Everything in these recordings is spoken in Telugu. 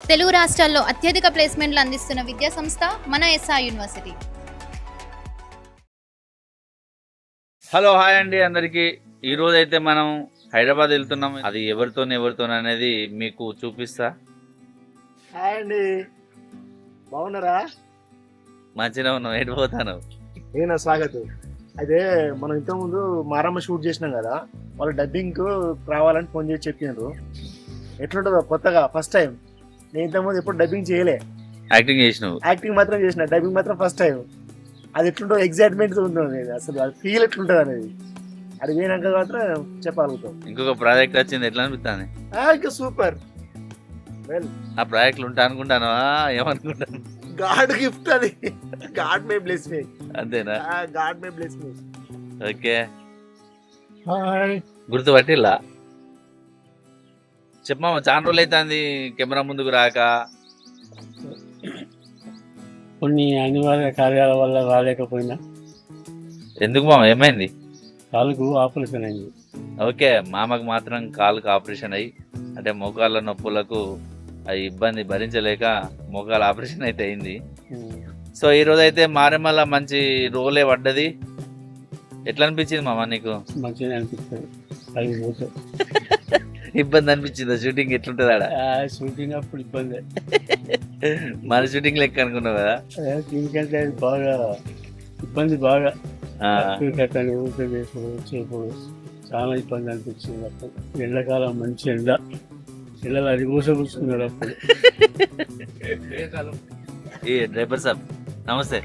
తెలుగు రాష్ట్రాల్లో అత్యధిక ప్లేస్మెంట్లు అందిస్తున్న విద్యా సంస్థ మన ఎస్ఆర్ యూనివర్సిటీ. హలో హాయ్ అండి అందరికీ. ఈరోజు అయితే మనం హైదరాబాద్ వెళ్తున్నాం. అది ఎవరితో అనేది మీకు చూపిస్తా. హాయ్ అండి, బాగున్నారా? మంచిగా ఉన్నాం. ఎడిపోతాను నేను స్వాగతం. అయితే మనం ఇంతకుముందు మారమ్మ షూట్ చేసినాం కదా, వాళ్ళు డబ్బింగ్ రావాలని ఫోన్ చేసి చెప్పినారు. ఎట్లుంటుందో కొత్తగా ఫస్ట్ టైం. నేను ఇంతకుముందు ఎప్పుడు డబ్బింగ్ చేయలే, యాక్టింగ్ చేసినావు. యాక్టింగ్ మాత్రం చేసిన, డబ్బింగ్ మాత్రం ఫస్ట్ టైం. అది ఎట్లుంటుందో ఎగ్జైట్మెంట్ ఉంటుంది, అసలు అది ఫీల్ ఎట్లుంటుంది అనేది అది పోయినాక మాత్రం చెప్పగలుగుతాం. ఇంకొక ప్రాజెక్ట్ వచ్చింది, ఎట్లా అనిపిస్తుంది? ఇంకా సూపర్. వెల్, ఆ ప్రాజెక్టులు ఉంటా అనుకుంటాను, ఏమనుకుంటాను. గాడ్ గిఫ్ట్ అది. God may bless me. అంతేనా? God may bless me. Okay, hi. గుర్తుపట్టిల్లా? చెప్పమా, చాలా రోజులు అవుతుంది కెమెరా ముందుకు రాక. కొన్ని అనివార్య కార్యాల వల్ల రాలేకపోయినా. ఎందుకు మామ, ఏమైంది? కాలుకు ఆపరేషన్ అయింది. ఓకే, మామకు మాత్రం కాలుకు ఆపరేషన్ అయ్యి, అంటే మోకాళ్ళ నొప్పులకు ఆ ఇబ్బంది భరించలేక మోకాళ్ళ ఆపరేషన్ అయితే అయింది. సో ఈరోజు అయితే మారేమల్ల మంచి రోలే పడ్డది. ఎట్లా అనిపించింది మామ నీకు? మంచిగా అనిపిస్తుంది. అది పోతే ఇబ్బంది అనిపించిందా? షూటింగ్ ఎట్లుంటుంది ఆడ? షూటింగ్ అప్పుడు ఇబ్బంది. మన షూటింగ్ లెక్క అనుకున్నావు కదా? దీనికంటే అది బాగా ఇబ్బంది. బాగా ఆ, కట్టని ఊపిరి వేసుడు చేపుడు చాలా ఇబ్బంది అనిపించింది. అప్పుడు ఎండాకాలం మంచి ఎండలు అది కూర్చున్నాడు అప్పుడు. ఏ డ్రైవర్ సాబ్ నమస్తే.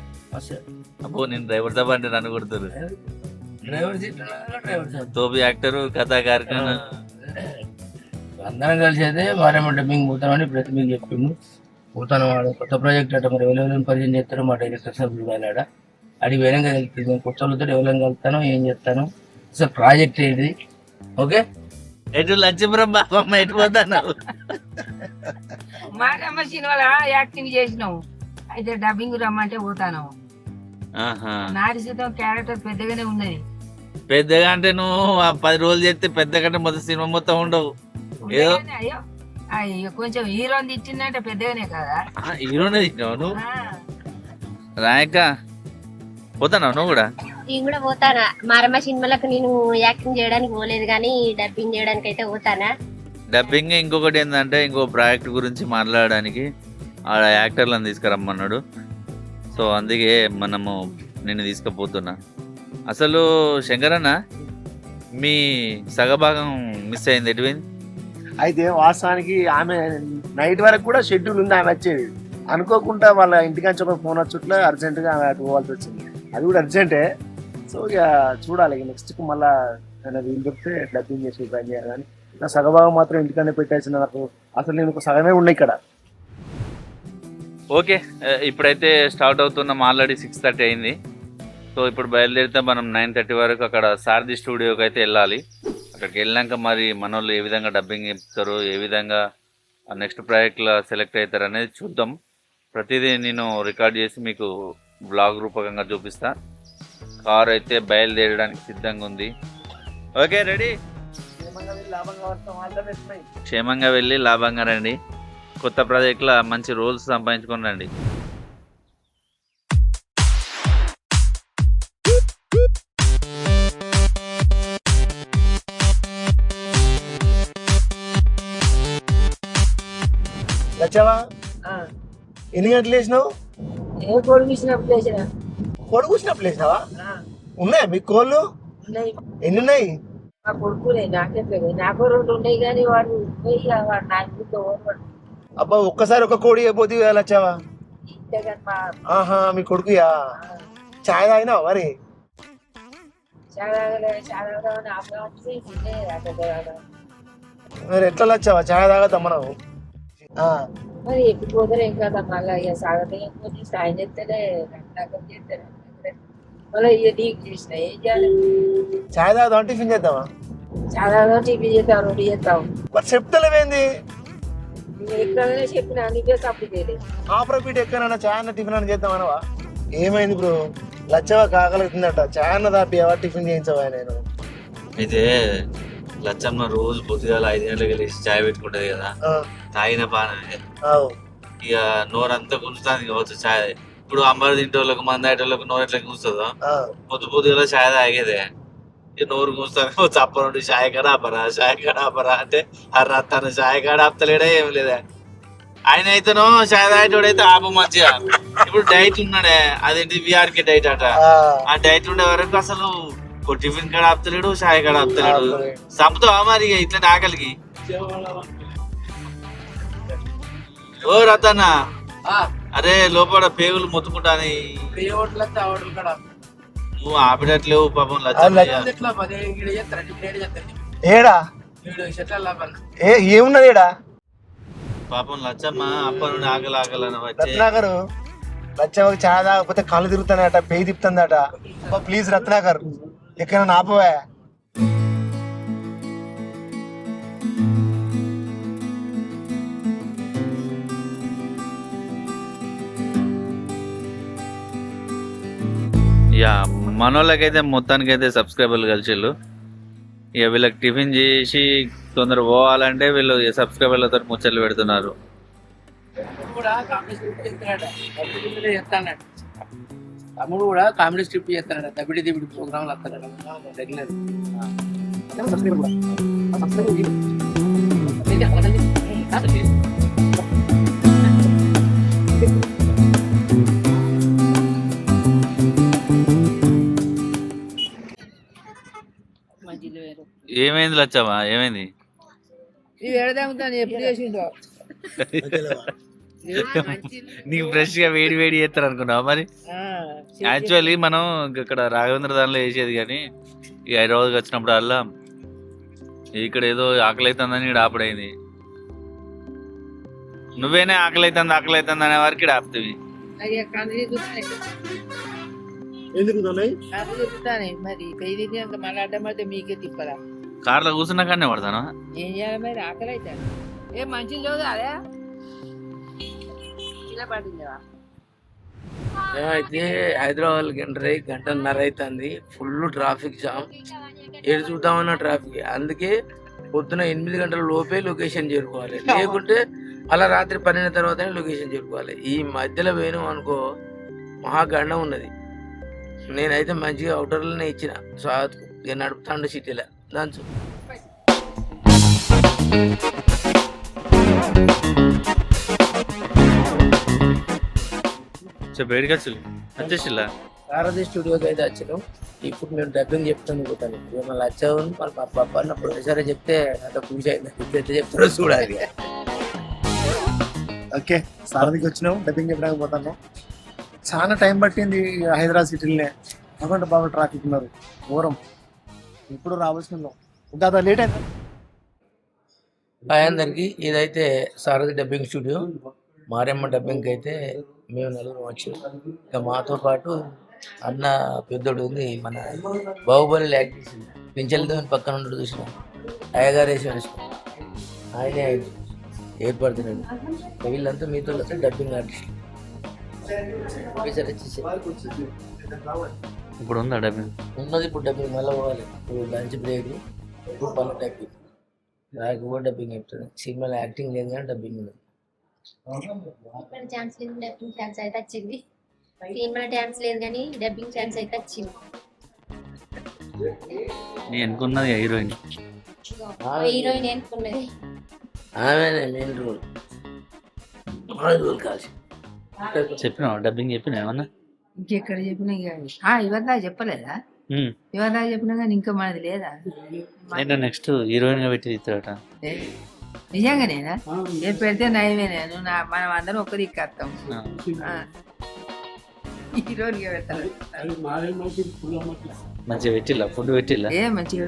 అబ్బో, నేను డ్రైవర్ సాబ్ అంటే నన్ను కొడుతారు. తోపి యాక్టర్, కథాకారు. అందరం కలిసి అయితే మారేమో డబ్బింగ్ పోతామని ప్రతిమీ చెప్పిండు. పోతాను, వాడు కొత్త ప్రాజెక్ట్ అట, మరి ఎవరెవరిని పరిచయం చేస్తారో మా డైరెక్టర్ సభ్యులు వెళ్ళాడ. అడిగి వేరంగా వెళ్తుంది, కొత్త వాళ్ళతో ఎవరైనా కలుస్తానో ఏం చేస్తాను, అసలు ప్రాజెక్ట్ ఏంటి. ఓకే, ఎటు లక్ష్మీపురం బాబమ్మ, ఎటు పోతాను? మారమ్మ సినిమాలో యాక్టింగ్ చేసినావు, అయితే డబ్బింగ్ రమ్మంటే పోతాను. నాటి శాతం క్యారెక్టర్ పెద్దగానే ఉన్నది. పెద్దగా అంటే నువ్వు 10 రోజులు చేస్తే పెద్ద కంటే మొదటి సినిమా మొత్తం ఉండవు. ఏదో అయ్యో అయ్యో, కొంచెం హీరోని తెచ్చిందంటే పెద్దగానే కదా. హీరోనే తిన్నావు నువ్వు. రాయక్క పోతాను నువ్వు కూడా? నేను కూడా పోతానా. మారమ్మ సినిమాలకు నేను యాక్టింగ్ చేయడానికి పోలేదు, కానీ డబ్బింగ్ చేయడానికి అయితే పోతానా. డబ్బింగ్ ఇంకొకటి ఏంటంటే, ఇంకో ప్రాజెక్ట్ గురించి మాట్లాడడానికి ఆడ యాక్టర్లను తీసుకురమ్మన్నాడు. సో అందుకే మనము నిన్ను తీసుకుపోతున్నా. అసలు శంకరన్న, మీ సగభాగం మిస్ అయింది, ఎటువైంది? అయితే వాస్తవానికి ఆమె నైట్ వరకు కూడా షెడ్యూల్ ఉంది, ఆమె వచ్చేది. అనుకోకుండా వాళ్ళ ఇంటికాంచి ఒక ఫోన్ వచ్చుట్లా అర్జెంటుగా ఆమె అటు పోవాల్సి వచ్చింది. అది కూడా అర్జెంటే. సో ఇక చూడాలి, ఇక నెక్స్ట్కి మళ్ళీ వీలు చెప్తే డబ్బింగ్ చేసి ట్రై చేయాలి. కానీ నా సగభాగం మాత్రం ఇంటికనే పెట్టేసిన, నాకు అసలు నేను ఒక సగమే ఉన్నాయి ఇక్కడ. ఓకే, ఇప్పుడైతే స్టార్ట్ అవుతున్నాం. ఆల్రెడీ 6:30 అయింది. సో ఇప్పుడు బయలుదేరితే మనం 9:30 వరకు అక్కడ సారథి స్టూడియోకి అయితే వెళ్ళాలి. అక్కడికి వెళ్ళాక మరి మన వాళ్ళు ఏ విధంగా డబ్బింగ్ చెప్తారు, ఏ విధంగా నెక్స్ట్ ప్రాజెక్ట్లో సెలెక్ట్ అవుతారు అనేది చూద్దాం. ప్రతిదీ నేను రికార్డ్ చేసి మీకు బ్లాగ్ రూపకంగా చూపిస్తా. కార్ అయితే బయలుదేరడానికి సిద్ధంగా ఉంది. Okay, ready? క్షేమంగా వెళ్ళి లాభంగా రండి. కొత్త ప్రాజెక్ట్లో మంచి రోల్స్ సంపాదించుకొని రండి. వచ్చావా? ఎన్ని గంటలు వేసినావు? ఏ పొడిగిసినప్పుడు వేసిన పొడుగుసినప్పుడు వేసినావా? ఉన్నాయా మీకు కోళ్ళు? ఎన్ని ఉన్నాయి? మా కొడుకులే, నాకే నాకు 2 ఉన్నాయి, కానీ వాడు పోయి వాడు నాకు అబ్బా, ఒక్కసారి ఒక కోడి పోతే వచ్చావా? ఆహా, మీ కొడుకుయా? చాయ్ తాగినావా మరి? మరి ఎట్లా వచ్చావా? చాయ్ తాగద్దాం మనం. మరి ఎప్పుడు పోతారు ఏం కదా, మళ్ళీ ఇక సాగతం ఎక్కువ సాయం చేస్తేనే చేస్తారు. మళ్ళీ ఇక డీక్ చేసిన ఏం చేయాలి? చాయ్ తాగుదాం, టిఫిన్ చేద్దామా? చాలా టిఫిన్ చేస్తాం, రోడ్డు చేస్తాం. మరి చెప్తలేవేంది? ఎక్కడైనా చెప్పిన నీకే సపోర్ట్ చేయలేదు. ఆపరపీట ఎక్కడైనా చాయ్ అన్న టిఫిన్ అన్న చేద్దామనవా? ఏమైంది బ్రో? లచ్చవా కాకలుతుందట, చాయ్ అన్న దాపియావా, టిఫిన్ చేయించవా? నేను అయితే లచ్చమ్మ రోజు పొద్దుగాల 5 గంటలకు వెళ్ళి చాయ్ పెట్టుకుంటది కదా, తాగిన పానమే ఇక నోరంతా గుంజుతాను కావచ్చు చాయ్. ఇప్పుడు అంబర్ తింటోళ్ళకు మంది అయ్యేటోళ్ళకు నోరు ఎట్లా గుంజుతుందో పొద్దుగాల చాయ్ తాగేదే ఇక నోరు గుంజుతాను. చప్ప నుండి చాయ్ కాడ ఆపరా అంటే తన చాయ్ కాడ ఆపుతలేడా ఏమి లేదా. ఆయన అయితేనో చాయ్ తాగేటోడైతే ఆపు మంచిగా. ఇప్పుడు డైట్ ఉన్నాడే, అదేంటి విఆర్కే డైట్ అట. ఆ డైట్ ఉండే వరకు అసలు టిఫిన్ కాడ ఆపుతలేడు, చాయ్ కాడ ఆపుతలేడు. చంపుతావా మరి ఇట్లా ఆకలికి? ఓ రతన్న, అరే లోపల పేగులు మొత్తుకుంటాని నువ్వు ఆపినట్లేవు పాపం. ఏడా ఏమున్నది ఏడా పాపం లచ్చమ్మ అప్ప నుండి ఆకలి వచ్చి రత్నాకర్ లచ్చమ్మకి చాలా తాగకపోతే కళ్ళు తిరుగుతానట, పేయి తిప్పుతుందట. ప్లీజ్ రత్నాకర్ ఎక్కడైనా ఆపవా? యా మనోళ్ళకైతే మొత్తానికైతే సబ్స్క్రైబర్లు కలిసిళ్ళు. ఇక వీళ్ళకి టిఫిన్ చేసి తొందర పోవాలంటే వీళ్ళు సబ్స్క్రైబర్లతో ముచ్చట్లు పెడుతున్నారు. తమ్ముడు కూడా కామెడీ స్క్రిప్ట్ చేస్తాడు, దబిడి దిబిడి ప్రోగ్రాంలు వస్తాడు రెగ్యులర్. ఏమైంది లచ్చమ్మా, ఏమైంది? ఎప్పుడు చేసిండో నీకు ఫ్రెష్ గా వేడి వేడి చేస్తారు అనుకున్నావా మరి? యాక్చువల్లీ మనం ఇక్కడ రాఘవేంద్ర దానిలో వేసేది, కానీ ఈ హైదరాబాద్కి వచ్చినప్పుడు అలా ఇక్కడ ఏదో ఆకలి అవుతుందని ఇక్కడ ఆపడైంది. నువ్వేనే ఆకలి అవుతుంది అనే వారికి ఇక్కడ ఆపుతుంది. మరి పెళ్లి మళ్ళీ అడ్డమడితే మీకే తిప్పరా? కార్లో కూర్చున్నా కానీ పడతాను. ఏం చేయాలి మరి? ఆకలి అవుతాను. ఏ మంచి లేదు అదే ఇలా పడిందా? అయితే హైదరాబాద్ గంటన్నర అవుతుంది, ఫుల్ ట్రాఫిక్ జామ్. ఏడు చూద్దామన్న ట్రాఫిక్. అందుకే పొద్దున 8 గంటల లోపే లొకేషన్ చేరుకోవాలి, లేకుంటే అలా రాత్రి 12 తర్వాతనే లొకేషన్ చేరుకోవాలి. ఈ మధ్యలో పోయినాం అనుకో మహాగండం ఉన్నది. నేనైతే మంచిగా అవుటర్లోనే ఇచ్చిన స్వాగత్ నడుపుతాండు సిటీలో దంచు. వచ్చేసిల్లా సారథి స్టూడియోకి అయితే వచ్చినాం. ఇప్పుడు మేము డబ్బింగ్ చెప్తాను పోతాను. మళ్ళీ వచ్చావు మన పప్ప నా ప్రొడ్యూసర్ చెప్తే అంత పూజ అయింది, ఎట్లా చెప్తారో చూడాలి. ఓకే, సారథికి వచ్చినాం, డబ్బింగ్ చెప్పడానికి పోతాను. చాలా టైం పట్టింది హైదరాబాద్ సిటీలోనే. ఎందుకంటే బాగా ట్రాఫిక్ ఉన్నారు, ఘోరం. ఇప్పుడు రావాల్సిన ఇంకా లేట్ అయింది. హాయ్ అందరికి, ఇదైతే సారథి డబ్బింగ్ స్టూడియో. మారెమ్మ డబ్బింగ్కి అయితే మేము నలుగురు వచ్చాం. ఇంకా మాతో పాటు అన్న పెద్దోడు ఉంది, మన బాహుబలి యాక్టింగ్ పింఛలతో పక్కన ఉండడు చూసిన అయ్యగారు వేసి వేసుకున్నాం. ఆయనే ఏర్పడుతున్నాడు. వీళ్ళంతా మీతో డబ్బింగ్ ఆర్టిస్టులు. ఇప్పుడు ఉందా డబ్బింగ్? ఉన్నది ఇప్పుడు డబ్బింగ్, మళ్ళీ పోవాలి. ఇప్పుడు లంచ్ బ్రేక్, ఇప్పుడు పనులు డబ్బింగ్. నాకు కూడా డబ్బింగ్ చెప్తుంది. సినిమాలో యాక్టింగ్ లేదు కానీ డబ్బింగ్ ఉంది. ఛాన్స్ లేదు, డబ్బింగ్ ఛాన్స్ అయితే వచ్చింది. సినిమా ఛాన్స్ లేదు కానీ డబ్బింగ్ ఛాన్స్ అయితే వచ్చింది. నేను అనుకున్నది హీరోయిన్. హీరోయిన్ అనుకున్నది ఆమె మెయిన్ రోల్, రోల్ కాదు. చెప్పినా డబ్బింగ్ చెప్పినా ఏమన్నా? ఇంకెక్కడ చెప్పినా ఇవన్నా చెప్పలేదా? ఇవన్నా చెప్పినా కానీ ఇంకా మనది లేదా? నెక్స్ట్ హీరోయిన్ గా పెట్టి ఇస్తాడట. నిజంగానేనా? ఏం పెడితే నయమే. నేను మనం అందరం ఒక్కరి ఇక్కేస్తాం. హీరోయిన్గా పెడతాను. మంచిగా పెట్టిల్లా? ఫుడ్ పెట్టిల్లా? ఏ మంచిగా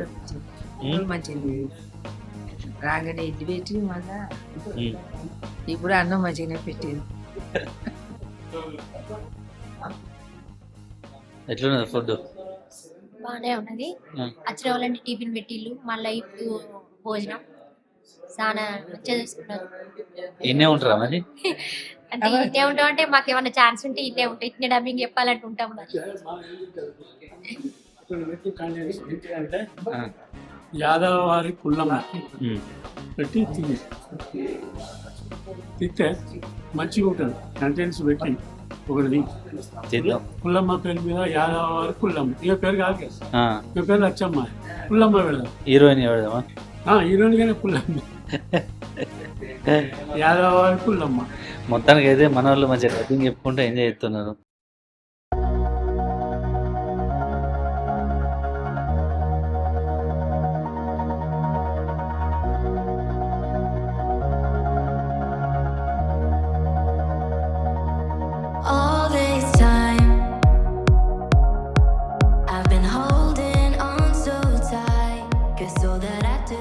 మంచిగా రాగానే ఇడ్లీ పెట్టి మళ్ళా ఇప్పుడు అన్నం మంచిగానే పెట్టింది. ఎట్లున్నది ఫుడ్? బాగానే ఉన్నది. వచ్చిన వాళ్ళంటే టిఫిన్ పెట్టిళ్ళు, మళ్ళీ ఇప్పుడు భోజనం చాలా మంచిగా చేసుకున్నారు. ఇన్నే ఉంటారా మరి? అంటే ఇన్నే ఉంటాం అంటే మాకు ఏమన్నా ఛాన్స్ ఉంటే ఇన్నే ఉంటాయి. ఇన్నే డబ్బింగ్ చెప్పాలంటే ఉంటాం. యాదవ వారి పుల్లమ్మ పెట్టి తిట్టే మంచిగా ఉంటుంది. కంటెంట్స్ పెట్టి ఒకటి పుల్లమ్మ పేరు మీద యాదవ వారి పుల్లమ్మ. ఇక పేరు కాదు కదా, ఇక పేరు లచ్చమ్మ. పుల్లమ్మ పెడదాం. హీరోయిన్ పెడదామా? హీరోయిన్ గానే పుల్లమ్మ. యాదవ వారి పుల్లమ్మ. మొత్తానికి అయితే మన వాళ్ళు మంచిగా డబ్బింగ్ చెప్పుకుంటూ ఎంజాయ్ చేస్తున్నారు. All this time I've been holding on so tight, 'cause all that I do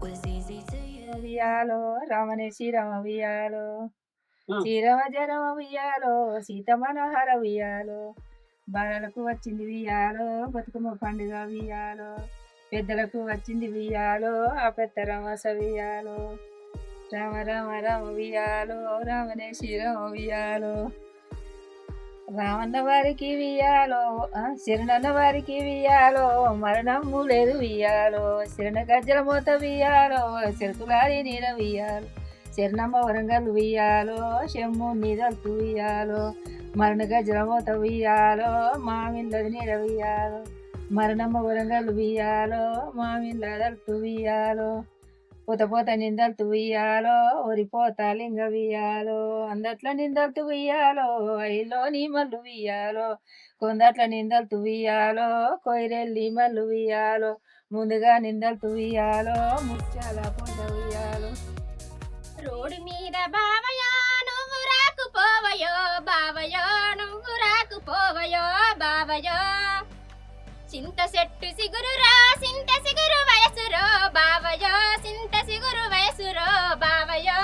was easy to you. ఉయ్యాలో రామనే శ్రీరామ ఉయ్యాలో శ్రీరామ జరమ ఉయ్యాలో సీత మనోహర ఉయ్యాలో బాలలకు వచ్చింది ఉయ్యాలో బతుకమ్మ పండుగ ఉయ్యాలో పెద్దలకు వచ్చింది ఉయ్యాలో ఆ పెద్ద రమస ఉయ్యాలో రామ రామ రామ ఉయ్యాలో రామనే శ్రీరామ ఉయ్యాలో రామన్న వారికి వియ్యాలో శరణన్న వారికి వియ్యాలో మరణము లేదు వియ్యాలో శరణ గజ్జల మూత వియ్యాలో చెరుకులారి నీడ వియ్యాలో శరణమ్మ వరంగల్ వియ్యాలో చెమ్ము నీదల్తు వియ్యాలో మరణ గజ్జల మూత వియ్యాలో మామిళ్ళది నీడ వియ్యాలో మరణమ్మ వరంగల్ వియ్యాలో మామిళ్ళదల్తు వియ్యాలో పోత పోత నిందల్తు వియ్యాలో ఒరిపోత లింగ వియ్యాలో అందట్ల నిందల్తు వియ్యాలో అయిలో నీ మల్లు వియ్యాలో కొందట్ల నిందల్తు వియ్యాలో కొయిరెల్లి మల్లు వియ్యాలో ముందుగా నిందల్తు వియ్యాలో ముత్యాల పొంద వియ్యాలో రోడ్డు మీద బావయో నువ్వు రాకుపోవయో బావయో నువ్వు రాకుపోవయో బావయో చింత చెట్టు సిగురురా చింత సిగురు వయసురో బావయో చింత సిగురు వయసురో బావయో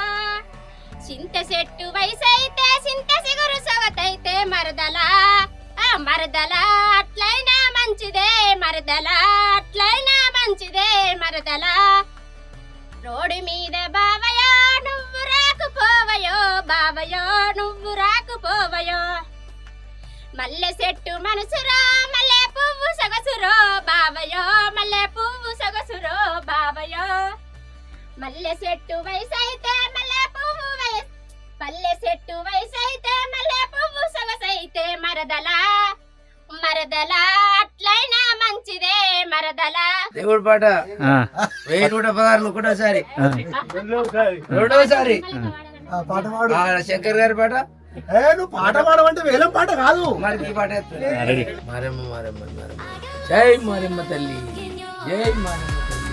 చింత చెట్టు వయసైతే చింత సిగురు సొగతైతే మరదలా మరదలా అట్లయినా మంచిదే మరదలా అట్లయినా మంచిదే మరదలా రోడ్డు మీద బావయో నువ్వు రాకుపోవయో బావయో నువ్వు రాకుపోవయో మల్లె చెట్టు మనసురో మల్లె పువ్వు సొగసురో బావయో మల్లె పువ్వు సొగసురో బావయో మల్లె చెట్టు వయసైతే మల్లె పువ్వు మల్లె చెట్టు వయసైతే మల్లె పువ్వు సొగసైతే మరదలా మరదలా అట్లయినా మంచిదే మరదలా. దేవుడి పాట 1116 ఒకటోసారి రెండోసారి శంకర్ గారి పాట. నువ్వు పాట పాడమంటే వేలం పాట కాదు మరి ఈ పాట మారెమ్మ మారెమ్మ మారెమ్మ జై మారెమ్మ తల్లి జై మారెమ్మ తల్లి.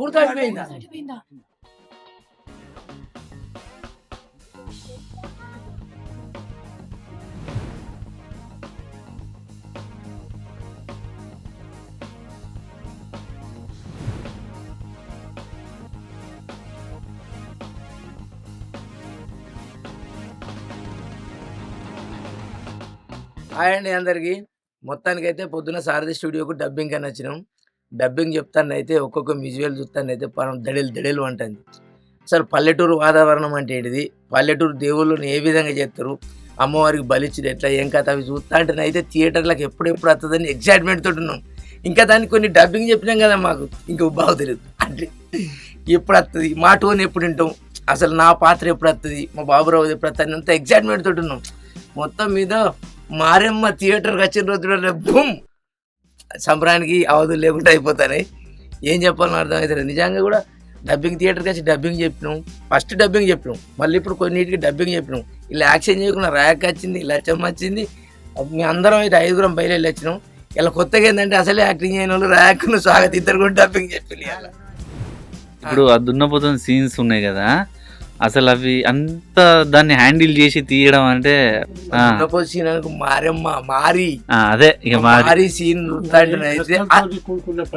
ఊరు దాటిపోయిందా? హాయ్ అండి అందరికి. మొత్తానికైతే పొద్దున సారథి స్టూడియోకు డబ్బింగ్ అని వచ్చినాం. డబ్బింగ్ చెప్తానైతే ఒక్కొక్క విజువల్ చూస్తానైతే మనం దడేలు అంటుంది. అసలు పల్లెటూరు వాతావరణం అంటే ఏంటిది, పల్లెటూరు దేవుళ్ళని ఏ విధంగా చేస్తారు, అమ్మవారికి బలిచ్చుడు ఎట్లా ఏం కథ అవి చూస్తా అంటేనైతే థియేటర్లకు ఎప్పుడెప్పుడు వస్తుందని ఎక్సైట్మెంట్ తోటి ఉన్నాం. ఇంకా దానికి కొన్ని డబ్బింగ్ చెప్పినాం కదా, మాకు ఇంకా బాగా తెలియదు అంటే ఎప్పుడు వస్తుంది, మా టోన్ ఎప్పుడు వింటాం, అసలు నా పాత్ర ఎప్పుడు వస్తుంది, మా బాబురావు ఎప్పుడు వస్తుంది, అంత ఎక్సైట్మెంట్ తోటి ఉన్నాం. మొత్తం మీద మారెమ్మ థియేటర్కి వచ్చిన రోజుల్లో బూమ్ సంబరానికి అవధులు లేకుండా అయిపోతాయి. ఏం చెప్పాలని అర్థమవుతుంది. నిజంగా కూడా డబ్బింగ్ థియేటర్కి వచ్చి డబ్బింగ్ చెప్పినాం, ఫస్ట్ డబ్బింగ్ చెప్పినాం, మళ్ళీ ఇప్పుడు కొన్నిటికి డబ్బింగ్ చెప్పినాం. ఇలా యాక్షన్ చేయకుండా ర్యాక్ వచ్చింది, లచ్చమ్మ వచ్చింది, మీ అందరం అయితే 5 బయలు వచ్చినాం. ఇలా కొత్తగా ఏంటంటే అసలే యాక్టింగ్ అయిన వాళ్ళు ర్యాక్ను స్వాగతం ఇద్దరు కూడా డబ్బింగ్ చెప్పి. ఇప్పుడు ఆ దున్నపోతున్న సీన్స్ ఉన్నాయి కదా, అసలు అవి అంత దాన్ని హ్యాండిల్ చేసి తీయడం అంటే సీన్ అనుకో మారమ్మ మారి అదే ఇక మారి సీన్ అయితే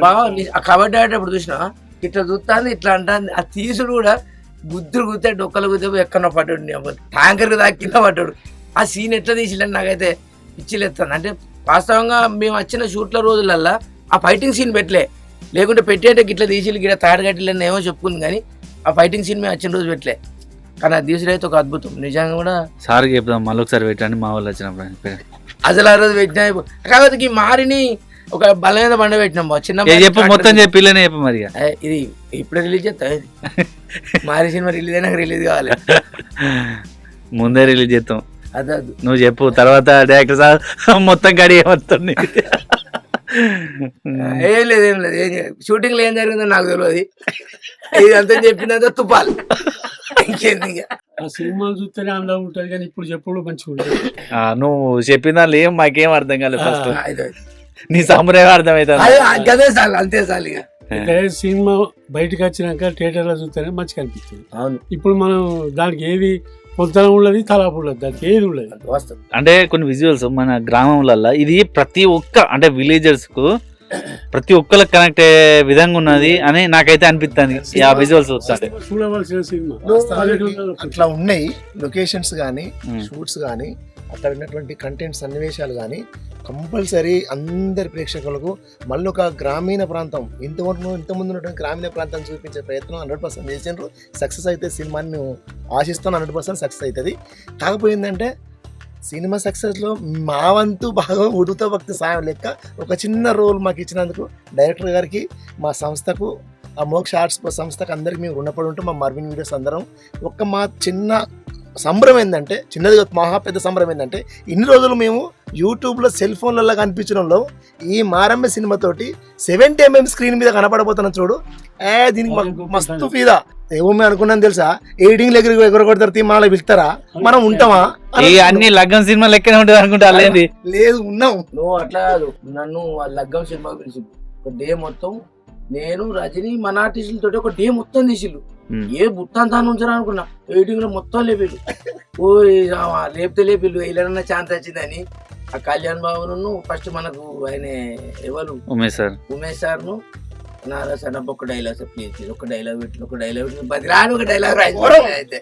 బాగా కబడ్డీ ఆడేటప్పుడు చూసినా ఇట్లా చూస్తాను ఇట్లా అంటాను. ఆ తీసుడు కూడా గుద్దులు గుద్దే డొక్కలు గుద్దే ఎక్కడ పడ్డాడు, ట్యాంకర్కి దాకా కింద పడ్డాడు. ఆ సీన్ ఎట్లా తీసిలని నాకైతే పిచ్చిలేస్తాను. అంటే వాస్తవంగా మేము వచ్చిన షూట్ల రోజులల్లా ఆ ఫైటింగ్ సీన్ పెట్టలే, లేకుంటే పెట్టేటే గిట్లా తీసి గిట్ల తాడగట్టిలని ఏమో చెప్పుకుంది, కానీ ఆ ఫైటింగ్ సీన్ మేము వచ్చిన రోజు పెట్టలే. కానీ ఆ తీసుడు అయితే ఒక అద్భుతం నిజంగా కూడా. సార్కి చెప్దాం మళ్ళీ ఒకసారి పెట్టండి మా వాళ్ళు వచ్చినప్పుడు. అసలు ఆ రోజు పెట్టినా కాకపోతే ఈ మారిని ఒక బలమైన బండ పెట్టినాం చిన్న చెప్పు మొత్తం చెప్పిల్లనే చెప్పు మరి. ఇది ఇప్పుడు రిలీజ్ చేస్తా, మారి సినిమా రిలీజ్ అయినాక రిలీజ్ కావాలి, ముందే రిలీజ్ చేస్తాం. అదే నువ్వు చెప్పు, తర్వాత డైరెక్టర్ సార్ మొత్తం గడి ఏమవుతుంది. ఏం లేదు షూటింగ్ లో ఏం జరిగిందో నాకు తెలియదు, ఇది అంతా చెప్పినంత తుపాలి ఇంకేంది. ఆ సినిమాలు చూస్తేనే అందం ఉంటుంది, కానీ ఇప్పుడు చెప్పుడు మంచిగా ఉంటుంది. నువ్వు చెప్పిన దానిలో ఏం మాకేం అర్థం కాలేదు. ఫస్ట్ నీ సంప్రదాయం అర్థమవుతుంది, అదే చాలు, అంతే చాలు. ఇక సినిమా బయటకు వచ్చినాక థియేటర్ లో చూస్తేనే మంచిగా అనిపిస్తుంది. అవును, ఇప్పుడు మనం దానికి ఏది పొద్దున ఉండదు, తలాపు ఉండదు, దానికి ఏది ఉండదు. అంటే కొన్ని విజువల్స్ మన గ్రామంలో ఇది ప్రతి ఒక్క అంటే విలేజర్స్ కు ప్రతి ఒక్కరికి కనెక్ట్ అయ్యే విధంగా ఉన్నది అని నాకైతే అనిపిస్తుంది ఆ విజువల్స్ చూస్తుంటే. చూడవలసిన సినిమా అట్లా ఉన్నాయి లొకేషన్స్ కానీ షూట్స్ కానీ అక్కడ ఉన్నటువంటి కంటెంట్ సన్నివేశాలు కానీ కంపల్సరీ అందరి ప్రేక్షకులకు మళ్ళీ ఒక గ్రామీణ ప్రాంతం ఇంతవరకు ఇంతకుముందు ఉన్నటువంటి గ్రామీణ ప్రాంతం చూపించే ప్రయత్నం 100% చేసినారు. సక్సెస్ అయితే సినిమాని మేము ఆశిస్తాం, 100% సక్సెస్ అవుతుంది. కాకపోయిందంటే సినిమా సక్సెస్లో మా వంతు భాగం ఉడుత భక్తి సాయం లెక్క ఒక చిన్న రోల్ మాకు ఇచ్చినందుకు డైరెక్టర్ గారికి, మా సంస్థకు, ఆ మోక్ష ఆర్ట్స్ సంస్థకు అందరికీ మేము రుణపడి ఉంటాం. మా మర్విన్ వీడియోస్ అందరం మా చిన్న సంబరం ఏంటంటే, చిన్నది మహా పెద్ద సంబరం ఏంటంటే, ఇన్ని రోజులు మేము యూట్యూబ్లో సెల్ ఫోన్లలో కనిపించడంలో ఈ మారమ్మ సినిమాతోటి 70mm స్క్రీన్ మీద కనపడబోతున్నాం చూడు, దీనికి మస్తు ఫీదా. ఏమో అనుకున్నాను తెలుసా, ఎయిటింగ్ ఎగరగొడతారు తీమాలో పిలుస్తారా, మనం ఉంటామా? అన్ని లగ్గం సినిమా లెక్కనే ఉంటుంది అనుకుంటా. లేదు ఉన్నాం. నువ్వు అట్లా కాదు, నన్ను లగ్గం సినిమా పిలిచి ఒక డే మొత్తం నేను రజనీ మన ఆర్టిస్టులతో ఒక డే మొత్తం తీసిళ్ళు. ఏ బుత్తంతా ఉంచారు అనుకున్నా, ఎయిటింగ్ లో మొత్తం లేపిళ్ళు. ఓ లేపితే లేపిళ్ళు ఇలా ఛాన్స్ వచ్చిందని. ఆ కళ్యాణ్ బాబును ఫస్ట్ మనకు ఆయన ఎవరు ఉమేష్ సార్ను నారా సార్ ఒక డైలాగ్ సార్ ప్లీజ్, ఒక డైలాగ్ పెట్టి బదిరాని ఒక డైలాగ్ అయితే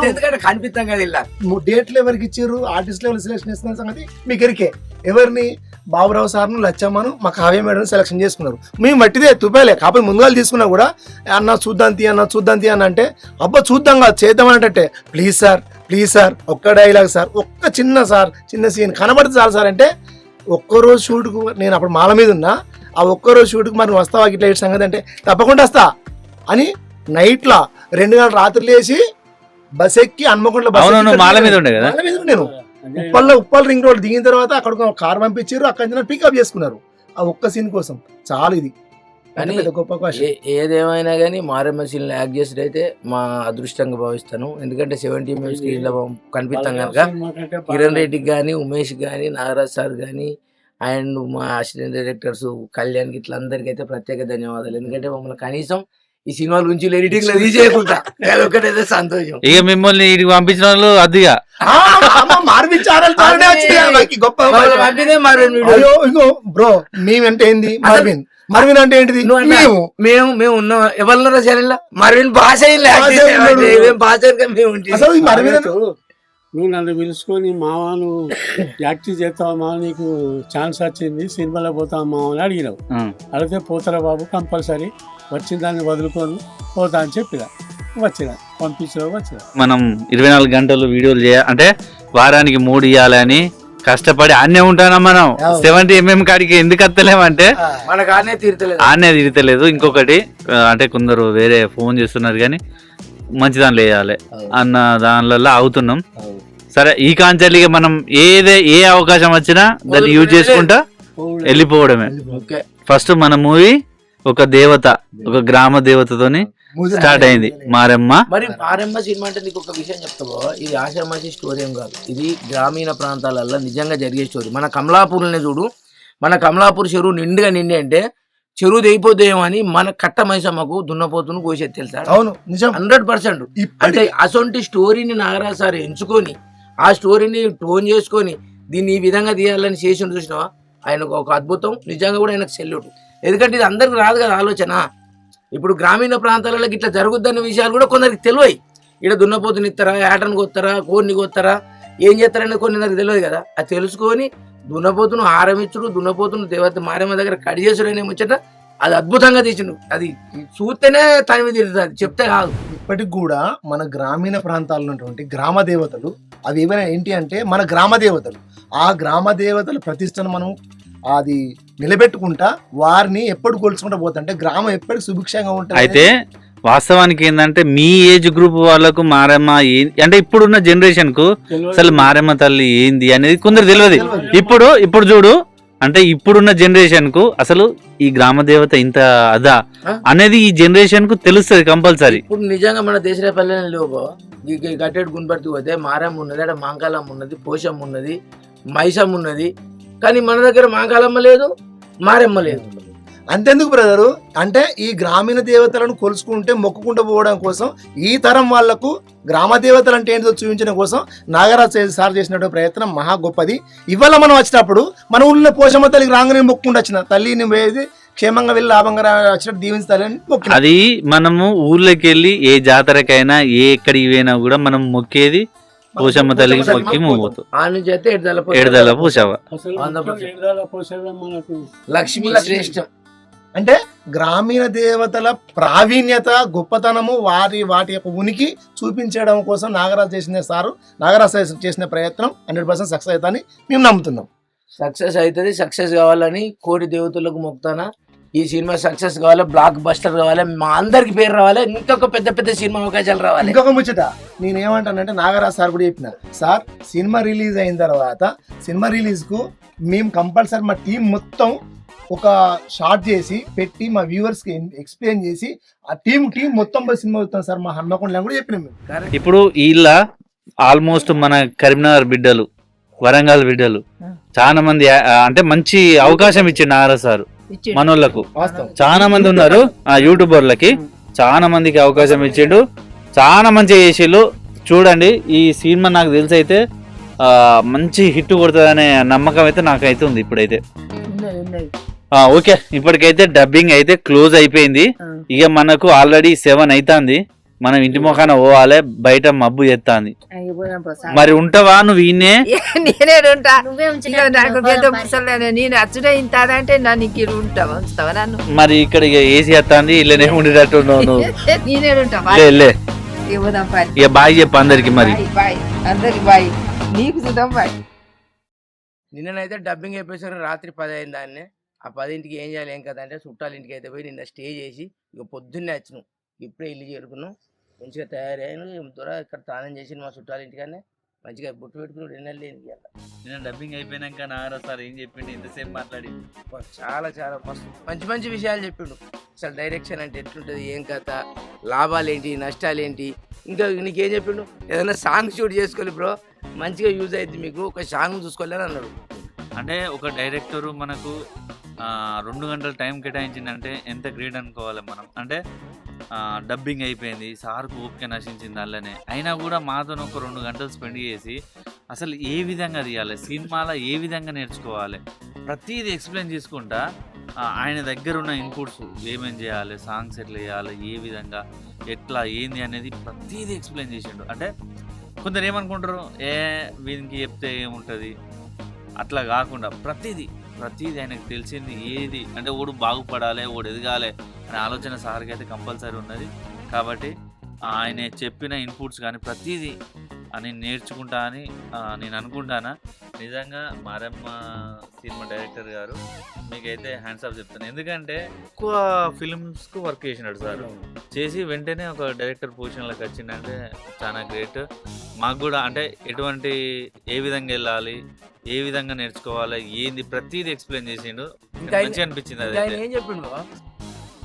ఎందుకంటే కనిపిస్తాం కదా ఇలా. డేట్లు ఎవరికి ఇచ్చారు, ఆర్టిస్ట్ లెవెల్ సెలెక్షన్ చేస్తున్న సంగతి మీకు ఎరికే. ఎవరిని బాబురావు సార్ను లచ్చమ్మను మా కావ్య మేడం సెలెక్షన్ చేసుకున్నారు. మేము మట్టిదే తుపాలే, కాకపోతే ముందుగా తీసుకున్నా కూడా అన్న చూద్దాం తీ అన్న అంటే అబ్బా చూద్దాం కాదు చేద్దాం అంటే ప్లీజ్ సార్ ఒక్క డైలాగ్ సార్, ఒక్క చిన్న సీన్ కనబడితే చాలు సార్ అంటే, ఒక్కరోజు షూట్కు నేను అప్పుడు మాల మీద ఉన్నా, ఆ ఒక్కరోజు షూట్కి మరి వస్తావా ఇట్లా ఇటు సంగతి అంటే తప్పకుండా వస్తా అని నైట్లా 2 గంటల రాత్రి లేచి బస్ ఎక్కి హన్మకొండలో నేను ఉప్పల్ రింగ్ రోడ్ దిగిన తర్వాత అక్కడ కార్ పంపించారు, అక్కడ పికప్ చేసుకున్నారు ఆ ఒక్క సీన్ కోసం. చాలు ఇది గొప్ప. ఏదేమైనా కానీ మారమ్మ సీన్ యాక్ట్ చేసేది అయితే మా అదృష్టంగా భావిస్తాను. ఎందుకంటే 70mm స్క్రీన్ లో కనిపిస్తాం కనుక కిరణ్ రెడ్డికి కానీ, ఉమేష్ కానీ, నాగరాజ్ సార్ కానీ, అండ్ మా అసిస్టెంట్ డైరెక్టర్స్ కళ్యాణ్ ఇట్లా అందరికి అయితే ప్రత్యేక ధన్యవాదాలు. ఎందుకంటే మమ్మల్ని కనీసం ఈ సినిమా గురించి ఎడిటింగ్ లో తీసేయకుండా ఒకటైతే సంతోషం. ఇక మిమ్మల్ని పంపించిన వాళ్ళు అదిగా బ్రో మేమంటే ఏంది మర్విన్ అంటే ఏంటిది, మేము ఉన్నాం ఎవరు సరే మర్విన్ భాష నువ్వు నన్ను పిలుచుకొని మావాను యాక్టివ్ చేస్తావా మావ, నీకు ఛాన్స్ వచ్చింది సినిమాలో పోతావా మావ అని అడిగినావు. అడిగితే పోతారా బాబు కంపల్సరీ, వచ్చిన దాన్ని వదులుకొని పోతా అని చెప్పిన పంపించిన. మనం 24 గంటలు వీడియోలు అంటే వారానికి 3 ఇవ్వాలని కష్టపడి ఆన్నే ఉంటానా మనం. 70mm కాడికి ఎందుకు వస్తలేమంటే మనకు ఆన్నే తీరతలేదు. ఇంకొకటి అంటే కొందరు వేరే ఫోన్ చేస్తున్నారు కానీ మంచి దానిలో వేయాలి అన్న దానిలో అవుతున్నాం. సరే ఈ కాంచెల్లిగా మనం ఏ అవకాశం వచ్చినా దాన్ని యూజ్ చేసుకుంటా వెళ్ళిపోవడమే. ఫస్ట్ మన మూవీ ఒక దేవత, ఒక గ్రామ దేవతతోని స్టార్ట్ అయింది మారమ్మ. మరి మారమ్మ సినిమా అంటే నీకు ఒక విషయం చెప్తావో, ఇది ఆషామాషి స్టోరీ ఏం కాదు, ఇది గ్రామీణ ప్రాంతాలలో నిజంగా జరిగే స్టోరీ. మన కమలాపూర్నే చూడు, మన కమలాపూర్ చెరువు నిండుగా నిండి అంటే చెరువు తెగిపోతేమో అని మన కట్ట మైసమ్మకు దున్నపోతును కోసేది తెలుసా. అవును నిజం 100%. అంటే అసొంటి స్టోరీని నాగరాజ్ సార్ ఎంచుకొని ఆ స్టోరీని టోన్ చేసుకొని దీన్ని ఈ విధంగా తీయాలని చేసి చూసినావా, ఆయనకు ఒక అద్భుతం. నిజంగా కూడా ఆయనకు సెల్యూట్. ఎందుకంటే ఇది అందరికి రాదు కదా ఆలోచన. ఇప్పుడు గ్రామీణ ప్రాంతాలలో ఇట్లా జరుగుద్దన్న విషయాలు కూడా కొందరికి తెలియదు. ఇక్కడ దున్నపోతుని ఇస్తారా, ఏటను కొత్తారా, కోడిని కొత్తారా, ఏం చేస్తారనేది కొందరికి తెలియదు కదా. అది తెలుసుకొని దున్నపోతును హారం ఇచ్చుడు, దున్నపోతును దేవత మారేమ్మ దగ్గర కడి చేసుడు అనే ముచ్చట అది అద్భుతంగా తీసిండు. అది చూస్తేనే తన మీద తిరుగుతుంది, చెప్తే కాదు. ఇప్పటికి కూడా మన గ్రామీణ ప్రాంతాల్లో ఉన్నటువంటి గ్రామ దేవతలు అవి ఏమైనా ఏంటి అంటే మన గ్రామ దేవతలు. ఆ గ్రామ దేవతల ప్రతిష్టను మనం అది నిలబెట్టుకుంటా వారిని ఎప్పుడు కొలుచుకుంటా పోతుంటే గ్రామం ఎప్పటికి సుభిక్షంగా ఉంటుంది. అయితే వాస్తవానికి ఏంటంటే మీ ఏజ్ గ్రూప్ వాళ్ళకు మారమ్మ అంటే ఇప్పుడున్న జనరేషన్ కు అసలు మారమ్మ తల్లి ఏంది అనేది కొందరు తెలియదు. ఇప్పుడు చూడు, అంటే ఇప్పుడున్న జనరేషన్ కు అసలు ఈ గ్రామ దేవత ఇంత అదా అనేది ఈ జనరేషన్ కు తెలుస్తుంది కంపల్సరీ. ఇప్పుడు నిజంగా మన దేశపల్లెలో గట్టెడు గుంబర్తి పోతే మారమ్మ ఉన్నది, అక్కడ మాంకాలమ్మ ఉన్నది, పోషమ్మ ఉన్నది, మైసమ్మ ఉన్నది. కానీ మన దగ్గర మాంకాలమ్మ లేదు, మారమ్మ లేదు. అంతెందుకు బ్రదరు, అంటే ఈ గ్రామీణ దేవతలను కొలుసుకుంటే మొక్కుకుంటూ పోవడం కోసం ఈ తరం వాళ్లకు గ్రామ దేవతలు అంటే ఏంటో చూపించడం కోసం నాగరాజు సార్ చేసినటువంటి ప్రయత్నం మహా గొప్పది. ఇవాళ మనం వచ్చినప్పుడు మన ఊళ్ళో పోషమ్మ తల్లికి రాగానే మొక్కుంటూ వచ్చిన తల్లిని వేసి క్షేమంగా వెళ్ళి లాభంగా వచ్చినట్టు దీవించాలని మొక్కి. అది మనము ఊర్లోకి వెళ్ళి ఏ జాతరకైనా ఏ ఎక్కడికి పోయినా కూడా మనం మొక్కేది పోషమ్మ తల్లికి మొక్కి మూవవుతాం. ఆ నుంచి అయితే ఎడదల పోషవ మనకు లక్ష్మీ శ్రేష్టం. అంటే గ్రామీణ దేవతల ప్రావీణ్యత గొప్పతనము వాటి యొక్క ఉనికి చూపించడం కోసం నాగరాజు చేసిన ప్రయత్నం 100% సక్సెస్ అవుతాని మేము నమ్ముతున్నాం. సక్సెస్ అవుతుంది. సక్సెస్ కావాలని కోటి దేవతలకు మొక్కుతానా. ఈ సినిమా సక్సెస్ కావాలి, బ్లాక్ బస్టర్ కావాలి, మా అందరికి పేరు రావాలి, ఇంకొక పెద్ద పెద్ద సినిమా అవకాశాలు రావాలి. ఇంకొక ముచ్చట నేనేమంటానంటే నాగరాజు సార్ కూడా చెప్పిన, సార్ సినిమా రిలీజ్ అయిన తర్వాత సినిమా రిలీజ్ కు మేము కంపల్సరీ మా టీం మొత్తం ఒక షార్ట్ చేసి పెట్టి మా వ్యూవర్స్ కి ఎక్స్ప్లెయిన్ చేసి ఆ టీం మొత్తం సినిమా అవుతాం సార్ మా హన్మకొండలో కూడా చెప్పినాం మేము. ఇప్పుడు వీళ్ళ ఆల్మోస్ట్ మన కరీంనగర్ బిడ్డలు, వరంగల్ బిడ్డలు చాలా మంది అంటే మంచి అవకాశం ఇచ్చిండు నాగరాజు సార్ మనోళ్ళకు. చాలా మంది ఉన్నారు ఆ యూట్యూబర్లకి, చాలా మందికి అవకాశం ఇచ్చిండు, చాలా మంచిగా చేసిండు. చూడండి ఈ సినిమా నాకు తెలిసి అయితే మంచి హిట్ కొడుతుందనే నమ్మకం అయితే నాకైతే ఉంది ఇప్పుడైతే. ఓకే, ఇప్పటికైతే డబ్బింగ్ అయితే క్లోజ్ అయిపోయింది. ఇక మనకు ఆల్రెడీ 7 అవుతుంది. మనం ఇంటి మొఖాన పోవాలి, బయట మబ్బు చేస్తాంది. మరి ఉంటావా నువ్వు? ఈయనే నేనే ఉంటా. నువ్వే ఇక నాకు పెద్ద ముసలి నేను అచ్చుడే ఇంతాదంటే నన్ను ఇంక ఉంటావా, ఉంచుతావా నన్ను? మరి ఇక్కడ ఇక ఏసీ వస్తుంది, ఇళ్ళనే ఉండేటట్టు నువ్వు. నేనే ఉంటా. లే ఇవ్వదాం పని. ఇక బాయ్ చెప్పు అందరికి. మరి బాయ్ అందరికి బాయ్, నీకు చూద్దాం బాయ్. నిన్ననైతే డబ్బింగ్ అయిపోయేసరి రాత్రి 10 అయింది. దాన్ని ఆ 10ంటికి ఏం చేయాలి ఏం కదా అంటే చుట్టాల ఇంటికి అయితే పోయి నిన్న స్టే చేసి ఇక పొద్దున్నే వచ్చినాం. ఇప్పుడే ఇల్లు చేరుకున్నాం, మంచిగా తయారయ్యాను. ఇక్కడ స్నానం చేసి మా చుట్టాల ఇంటికనే మంచిగా బుట్టు పెట్టుకుని డిన్నర్ లేని. నిన్న డబ్బింగ్ అయిపోయినాక నాగరాజు సార్ ఏం చెప్పిండు? ఇంతసేపు మాట్లాడి చాలా మంచి మంచి విషయాలు చెప్పిండు. అసలు డైరెక్షన్ అంటే ఎట్లుంటుంది, ఏం కథ, లాభాలు ఏంటి, నష్టాలు ఏంటి, ఇంకా నీకేం చెప్పిండు, ఏదైనా సాంగ్ షూట్ చేసుకోవాలి బ్రో, మంచిగా యూజ్ అవుతుంది మీకు, ఒక సాంగ్ చూసుకోవాలని అన్నాడు. అంటే ఒక డైరెక్టరు మనకు 2 గంటల టైం కేటాయించిందంటే ఎంత గ్రేట్ అనుకోవాలి మనం. అంటే డబ్బింగ్ అయిపోయింది, సార్కు ఓపిక నశించింది అల్లనే, అయినా కూడా మాతో ఒక 2 గంటలు స్పెండ్ చేసి అసలు ఏ విధంగా తీయాలి, సినిమాలో ఏ విధంగా నేర్చుకోవాలి, ప్రతిదీ ఎక్స్ప్లెయిన్ చేసుకుంటా ఆయన దగ్గర ఉన్న ఇన్పుట్స్ ఏమేం చేయాలి, సాంగ్స్ ఎట్లా చేయాలి, ఏ విధంగా ఎట్లా ఏంది అనేది ప్రతిదీ ఎక్స్ప్లెయిన్ చేసిండు. అంటే కొందరు ఏమనుకుంటారు, వీనికి చెప్తే ఏముంటుంది, అట్లా కాకుండా ప్రతిదీ ఆయనకు తెలిసింది ఏది అంటే ఓడు బాగుపడాలి, ఓడు ఎదగాలి అనే ఆలోచన సార్కి అయితే కంపల్సరీ ఉన్నది. కాబట్టి ఆయన చెప్పిన ఇన్పుట్స్ కానీ ప్రతిదీ అని నేర్చుకుంటా అని నేను అనుకుంటానా. నిజంగా మారమ్మ సినిమా డైరెక్టర్ గారు మీకైతే హ్యాండ్స్ ఆఫ్ చెప్తాను. ఎందుకంటే ఎక్కువ ఫిల్మ్స్కు వర్క్ చేసినాడు సార్, చేసి వెంటనే ఒక డైరెక్టర్ పొజిషన్లోకి వచ్చిందంటే చాలా గ్రేట్. మాకు కూడా అంటే ఎటువంటి ఏ విధంగా వెళ్ళాలి, ఏ విధంగా నేర్చుకోవాలి, ఏంది ప్రతిదీ ఎక్స్ప్లెయిన్ చేసిండు. మంచిగా అనిపించింది. అది ఏం చెప్పిండు,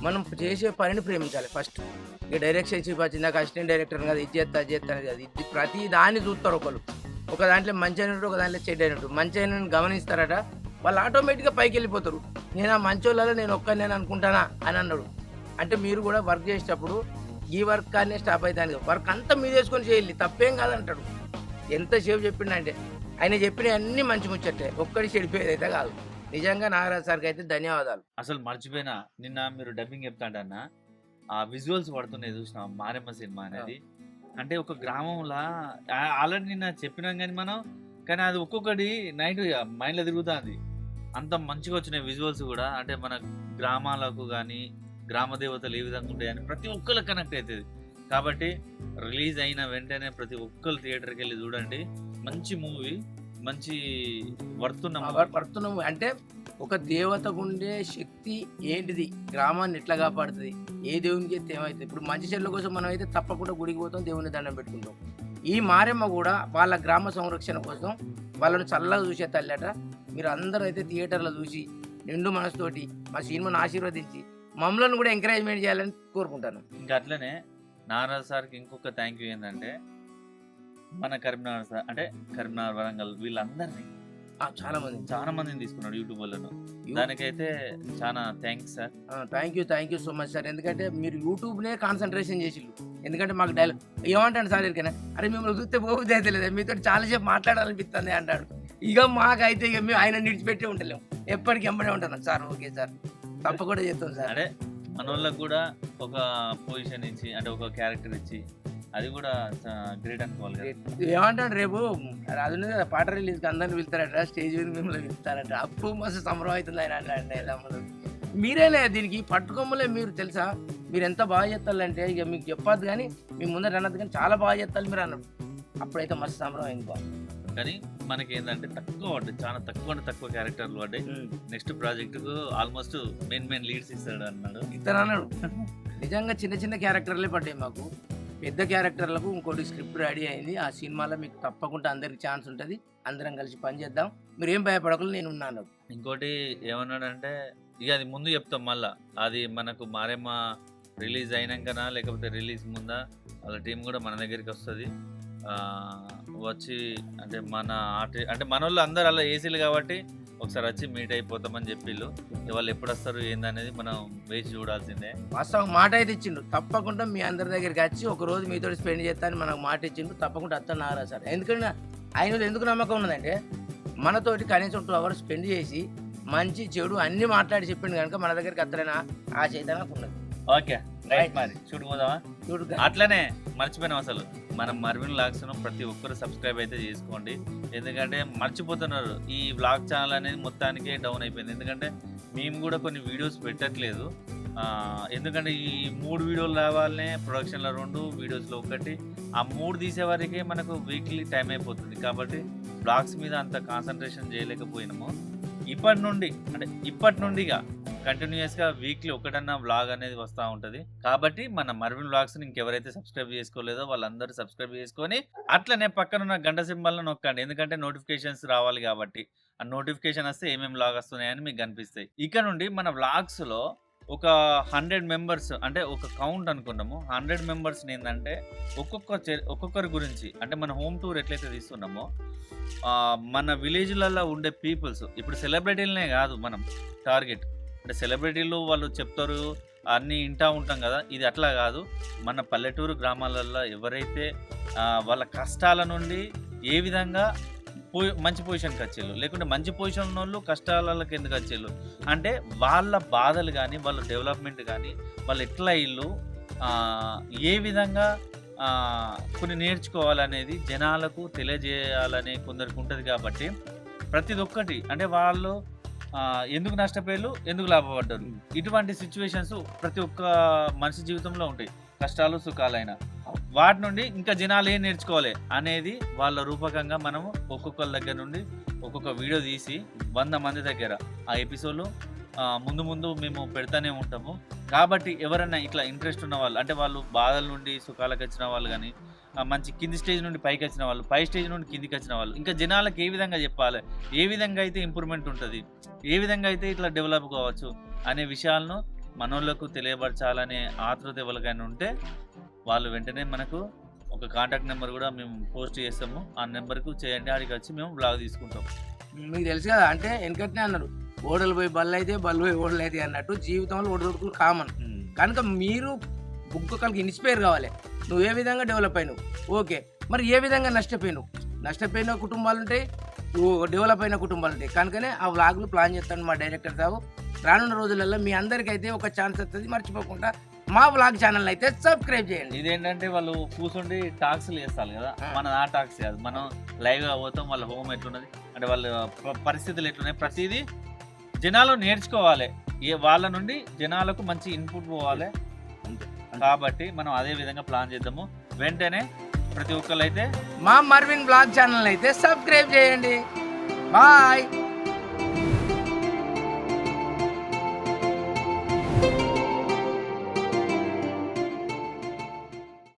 మనం చేసే పనిని ప్రేమించాలి ఫస్ట్. ఇక డైరెక్షన్ షిప్ వచ్చింది, అసిస్టెంట్ డైరెక్టర్ కదా, ఇది చేస్తా అనేది అది ఇది ప్రతి దాన్ని చూస్తారు. ఒక దాంట్లో మంచి అయినట్టు, ఒక దాంట్లో చెడ్డ అయినట్టు. మంచి అయిన గమనిస్తారట, వాళ్ళు ఆటోమేటిక్గా పైకి వెళ్ళిపోతారు. నేను ఆ మంచోళ్ళలో నేను ఒక్కనే అనుకుంటానా అని అన్నాడు. అంటే మీరు కూడా వర్క్ చేసేటప్పుడు ఈ వర్క్ కానీ స్టాప్ అవుతాను, వర్క్ అంతా మీరు చేసుకొని చేయాలి, తప్పేం కాదంటాడు. ఎంతసేపు చెప్పిండంటే ఆయన చెప్పిన అన్ని మంచి ముచ్చట్టే, ఒక్కడి చెడిపోయేది అయితే కాదు. నిజంగా నాగరాజు సార్కి అయితే ధన్యవాదాలు. అసలు మర్చిపోయినా, నిన్న మీరు డబ్బింగ్ చెప్తాడన్నా ఆ విజువల్స్ పడుతున్నాయి చూసిన మారెమ్మ సినిమా అనేది. అంటే ఒక గ్రామంలో ఆల్రెడీ నిన్న చెప్పినాం కానీ మనం, కానీ అది ఒక్కొక్కటి నైట్ మైండ్లో తిరుగుతుంది. అంత మంచిగా వచ్చినాయి విజువల్స్ కూడా. అంటే మన గ్రామాలకు కానీ గ్రామ దేవతలు ఏ విధంగా ఉంటాయని ప్రతి ఒక్కరికి కనెక్ట్ అవుతుంది. కాబట్టి రిలీజ్ అయిన వెంటనే ప్రతి ఒక్కరు థియేటర్కి వెళ్ళి చూడండి. మంచి మూవీ, మంచి వర్తున్నాము. అంటే ఒక దేవతకు ఉండే శక్తి ఏంటిది, గ్రామాన్ని ఎట్లా కాపాడుతుంది, ఏ దేవునికి అయితే ఏమవుతుంది. ఇప్పుడు మంచి చెట్ల కోసం మనం అయితే తప్పకుండా గుడికి పోతాం, దేవుని దండం పెట్టుకుంటాం. ఈ మారెమ్మ కూడా వాళ్ళ గ్రామ సంరక్షణ కోసం వాళ్ళని చల్లగా చూసే తల్లట. మీరు అందరూ అయితే థియేటర్లో చూసి నిండు మనసుతోటి మా సినిమాను ఆశీర్వదించి మమ్మల్ని కూడా ఎంకరేజ్మెంట్ చేయాలని కోరుకుంటాను. ఇంకా అట్లనే నారాజ్ సార్కి ఇంకొక థ్యాంక్ యూ ఏంటంటే, మన కరీంనగర్ సార్ అంటే కరీంనగర్, వరంగల్ వీళ్ళందరినీ చాలా మందిని తీసుకున్నాడు యూట్యూబర్లను. దానికైతే చాలా thanks sir. Thank you so much sir. ఎందుకంటే మీరు యూట్యూబ్నే కాన్సన్ట్రేషన్ చేసిళ్ళు. ఎందుకంటే మాకు డైలాగ్ ఏమంటాను సార్ ఎరికైనా, అరే మిమ్మల్ని చూస్తే పోతే అయితే లేదు, మీతో చాలాసేపు మాట్లాడాలనిపిస్తుంది అంటాడు. ఇక మాకైతే ఇక మేము ఆయన నిడిచిపెట్టి ఉండలేము, ఎప్పటికీ ఎంబడే ఉంటాను సార్. ఓకే సార్, తప్పకుండా చేస్తాం సార్. అంటే మన వాళ్ళకి కూడా ఒక పొజిషన్ ఇచ్చి, అంటే ఒక క్యారెక్టర్ ఇచ్చి, అది కూడా గ్రేట్ అనుకోవాలి. ఏమంటాడు రేపు అది పాట రిలీజ్కి అందరిని పిలుస్తారట, స్టేజ్ మీద మిమ్మల్ని పిలుస్తారట. అప్పు మస్తు సంబరం అవుతుంది ఆయన అంటే. మీరేలే దీనికి పట్టుకొమ్మలే. మీరు తెలుసా, మీరు ఎంత బాగా చేస్తారంటే ఇక మీకు చెప్పద్దు కానీ మీ ముందర అన్నది కానీ చాలా బాగా చేస్తారు మీరు అన్నాడు. అప్పుడైతే మస్తు సంబరం అయింది బాగా. కానీ మనకి ఏంటంటే తక్కువ పడ్డాయి, చాలా తక్కువ క్యారెక్టర్లు పడ్డాయి. నెక్స్ట్ ప్రాజెక్టుకు ఆల్మోస్ట్ మెయిన్ లీడ్స్ ఇస్తాడు అన్నాడు. నిజంగా చిన్న క్యారెక్టర్లే పడ్డాయి మాకు. పెద్ద క్యారెక్టర్లకు ఇంకోటి స్క్రిప్ట్ రెడీ అయింది. ఆ సినిమాలో మీకు తప్పకుండా అందరికి ఛాన్స్ ఉంటుంది, అందరం కలిసి పనిచేద్దాం, మీరు ఏం భయపడకలు నేను ఉన్నాను. ఇంకోటి ఏమన్నాడంటే, ఇక అది ముందు చెప్తాం మళ్ళా, అది మనకు మారేమ్మ రిలీజ్ అయినాకనా లేకపోతే రిలీజ్ ముందా వాళ్ళ టీం కూడా మన దగ్గరికి వస్తుంది. వచ్చి అంటే మన వాళ్ళు అందరు అలా ఏసీలు కాబట్టి ఒకసారి వచ్చి మీట్ అయిపోతామని చెప్పిళ్ళు. వాళ్ళు ఎప్పుడు వస్తారు ఏందనేది మనం వేచి చూడాల్సిందే. వాస్తవం మాట అయితే ఇచ్చిండు, తప్పకుండా మీ అందరి దగ్గరికి వచ్చి ఒక రోజు మీతో స్పెండ్ చేస్తానని మనకు మాట ఇచ్చిండు. తప్పకుండా అత్త నారా సార్. ఎందుకంటే ఆయన ఎందుకు నమ్మకం ఉన్నదంటే, మనతోటి కనీసం 2 hours స్పెండ్ చేసి మంచి చెడు అన్ని మాట్లాడి చెప్పిండు కనుక మన దగ్గరికి అత్తలేనా ఆ చైతన్యం ఉన్నది. ఓకే రైట్, మరి చూడుకోదామా? అట్లనే మర్చిపోయినాం, అసలు మనం మర్విన్ వ్లాగ్స్ ప్రతి ఒక్కరు సబ్స్క్రైబ్ అయితే చేసుకోండి. ఎందుకంటే మర్చిపోతున్నారు, ఈ వ్లాగ్ ఛానల్ అనేది మొత్తానికే డౌన్ అయిపోయింది. ఎందుకంటే మేము కూడా కొన్ని వీడియోస్ పెట్టట్లేదు. ఎందుకంటే ఈ 3 వీడియోలు రావాలనే ప్రొడక్షన్లో 2, వీడియోస్లో 1, ఆ 3 తీసే వరకే మనకు వీక్లీ టైం అయిపోతుంది. కాబట్టి వ్లాగ్స్ మీద అంత కాన్సన్ట్రేషన్ చేయలేకపోయినాము. ఇప్పటి నుండిగా కంటిన్యూస్గా వీక్లీ ఒకటన్నా వ్లాగ్ అనేది వస్తూ ఉంటుంది. కాబట్టి మన మర్విన్ వ్లాగ్స్ని ఇంకెవరైతే సబ్స్క్రైబ్ చేసుకోలేదో వాళ్ళందరూ సబ్స్క్రైబ్ చేసుకొని అట్లనే పక్కనున్న గంట సింబల్ని నొక్కండి. ఎందుకంటే నోటిఫికేషన్స్ రావాలి కాబట్టి. ఆ నోటిఫికేషన్ వస్తే ఏమేమి వ్లాగ్ వస్తున్నాయని మీకు కనిపిస్తాయి. ఇక నుండి మన వ్లాగ్స్లో ఒక 100 మెంబర్స్, అంటే ఒక కౌంట్ అనుకున్నాము. 100 మెంబర్స్ని ఏంటంటే ఒక్కొక్కరి గురించి, అంటే మన హోమ్ టూర్ ఎట్లయితే తీస్తున్నామో మన విలేజ్లలో ఉండే పీపుల్స్, ఇప్పుడు సెలబ్రిటీలనే కాదు మనం టార్గెట్. అంటే సెలబ్రిటీలు వాళ్ళు చెప్తారు అన్నీ వింటూ ఉంటాం కదా, ఇది అట్లా కాదు. మన పల్లెటూరు గ్రామాలలో ఎవరైతే వాళ్ళ కష్టాల నుండి ఏ విధంగా మంచి పొజిషన్కి వచ్చేళ్ళు, లేకుంటే మంచి పొజిషన్ ఉన్న వాళ్ళు కష్టాలకి ఎందుకు వచ్చేళ్ళు, అంటే వాళ్ళ బాధలు కానీ వాళ్ళ డెవలప్మెంట్ కానీ వాళ్ళు ఎట్లా ఇల్లు ఏ విధంగా కొన్ని నేర్చుకోవాలనేది జనాలకు తెలియజేయాలని కొందరికి ఉంటుంది. కాబట్టి ప్రతి ఒక్కటి అంటే వాళ్ళు ఎందుకు నష్టపోయారు, ఎందుకు లాభపడ్డారు, ఇటువంటి సిచ్యువేషన్స్ ప్రతి ఒక్క మనిషి జీవితంలో ఉంటాయి. కష్టాలు సుఖాలైన వాటి నుండి ఇంకా జనాలు ఏం నేర్చుకోవాలి అనేది వాళ్ళ రూపకంగా మనము ఒక్కొక్కరి దగ్గర నుండి ఒక్కొక్క వీడియో తీసి 100 మంది దగ్గర ఆ ఎపిసోడ్లు ముందు మేము పెడతానే ఉంటాము. కాబట్టి ఎవరైనా ఇట్లా ఇంట్రెస్ట్ ఉన్న వాళ్ళు, అంటే వాళ్ళు బాధల నుండి సుఖాలకు వచ్చిన వాళ్ళు కానీ, మంచి కింది స్టేజ్ నుండి పైకి వచ్చిన వాళ్ళు, పై స్టేజ్ నుండి కిందికి వచ్చిన వాళ్ళు, ఇంకా జనాలకు ఏ విధంగా చెప్పాలి, ఏ విధంగా అయితే ఇంప్రూవ్మెంట్ ఉంటుంది, ఏ విధంగా అయితే ఇట్లా డెవలప్ కావచ్చు అనే విషయాలను మనోళ్ళకు తెలియపరచాలనే ఆతృత ఎవరికైనా ఉంటే వాళ్ళు వెంటనే మనకు ఒక కాంటాక్ట్ నెంబర్ కూడా మేము పోస్ట్ చేస్తాము. ఆ నెంబర్కు చేయండి, ఆడికి వచ్చి మేము బ్లాగ్ తీసుకుంటాం. మీకు తెలుసు కదా, అంటే వెనకట్నే అన్నారు ఓడలు పోయి బళ్ళు అయితే బళ్ళు పోయి ఓడలు అయితే అన్నట్టు జీవితంలో ఓడదొడుకులు కామన్. కనుక మీరు ఇంకొకరికి ఇన్స్పైర్ కావాలి. నువ్వు ఏ విధంగా డెవలప్ అయినావు, ఓకే, మరి ఏ విధంగా నష్టపోయిన కుటుంబాలు ఉంటాయి, డెవలప్ అయిన కుటుంబాలు ఉంటాయి. కనుకనే ఆ వ్లాగ్లు ప్లాన్ చేస్తాను మా డైరెక్టర్ సాబు. రానున్న రోజులలో మీ అందరికైతే ఒక ఛాన్స్ వస్తుంది, మర్చిపోకుండా మా బ్లాగ్ ఛానల్ అయితే సబ్స్క్రైబ్ చేయండి. ఇదేంటంటే వాళ్ళు కూర్చుండి టాక్స్లు చేస్తారు కదా, మన ఆ టాక్స్ కాదు, మనం లైవ్గా పోతాం. వాళ్ళ హోమ్ ఎట్లున్నది అంటే వాళ్ళ పరిస్థితులు ఎట్లున్నాయి, ప్రతిదీ జనాలు నేర్చుకోవాలి. వాళ్ళ నుండి జనాలకు మంచి ఇన్పుట్ పోవాలి. కాబట్టి మనం అదే విధంగా ప్లాన్ చేద్దాము. వెంటనే ప్రతి ఒక్కరు అయితే మా మర్విన్ బ్లాగ్ ఛానల్ అయితే సబ్స్క్రైబ్ చేయండి. బాయ్.